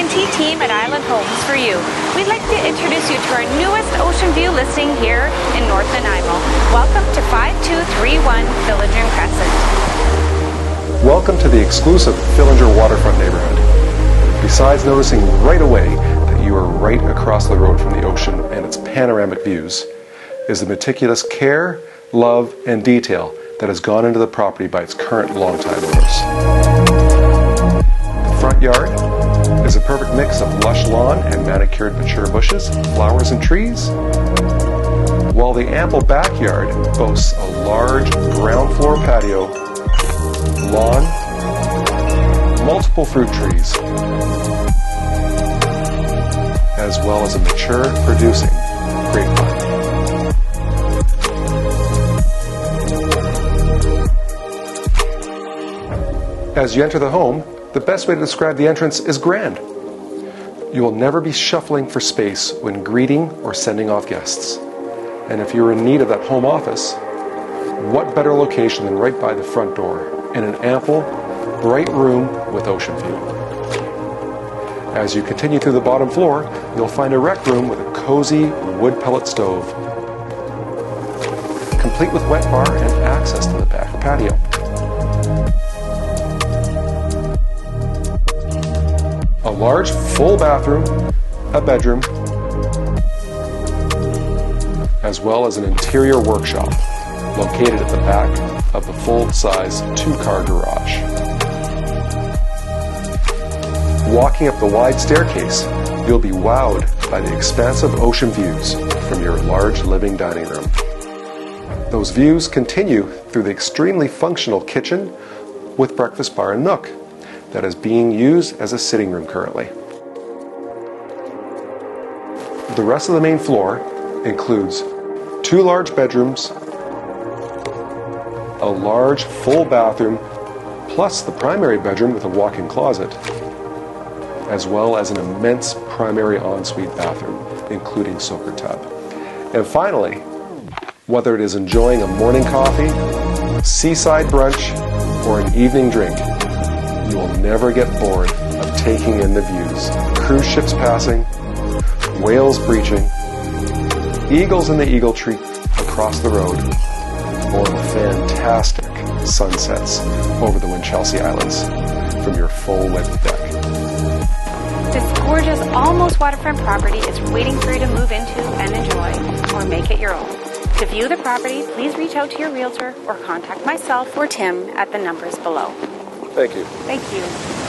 T team at Island Homes for you. We'd like to introduce you to our newest ocean view listing here in North Nanaimo. Welcome to 5231 Fillinger Crescent. Welcome to the exclusive Fillinger waterfront neighborhood. Besides noticing right away that you are right across the road from the ocean and its panoramic views, is the meticulous care, love, and detail that has gone into the property by its current longtime owners. The front yard is a perfect mix of lush lawn and manicured mature bushes, flowers, and trees, while the ample backyard boasts a large ground floor patio, lawn, multiple fruit trees, as well as a mature producing grape vine. As you enter the home, the best way to describe the entrance is grand. You will never be shuffling for space when greeting or sending off guests. And if you're in need of that home office, what better location than right by the front door in an ample, bright room with ocean view. As you continue through the bottom floor, you'll find a rec room with a cozy wood pellet stove, complete with wet bar and access to the back patio. A large full bathroom, a bedroom, as well as an interior workshop located at the back of the full-size 2-car garage. Walking up the wide staircase, you'll be wowed by the expansive ocean views from your large living dining room. Those views continue through the extremely functional kitchen with breakfast bar and nook that is being used as a sitting room currently. The rest of the main floor includes 2 large bedrooms, a large full bathroom, plus the primary bedroom with a walk-in closet, as well as an immense primary ensuite bathroom, including soaker tub. And finally, whether it is enjoying a morning coffee, seaside brunch, or an evening drink, you will never get bored of taking in the views. Cruise ships passing, whales breaching, eagles in the eagle tree across the road, or the fantastic sunsets over the Winchelsea Islands from your full-width deck. This gorgeous, almost waterfront property is waiting for you to move into and enjoy, or make it your own. To view the property, please reach out to your realtor or contact myself or Tim at the numbers below. Thank you. Thank you.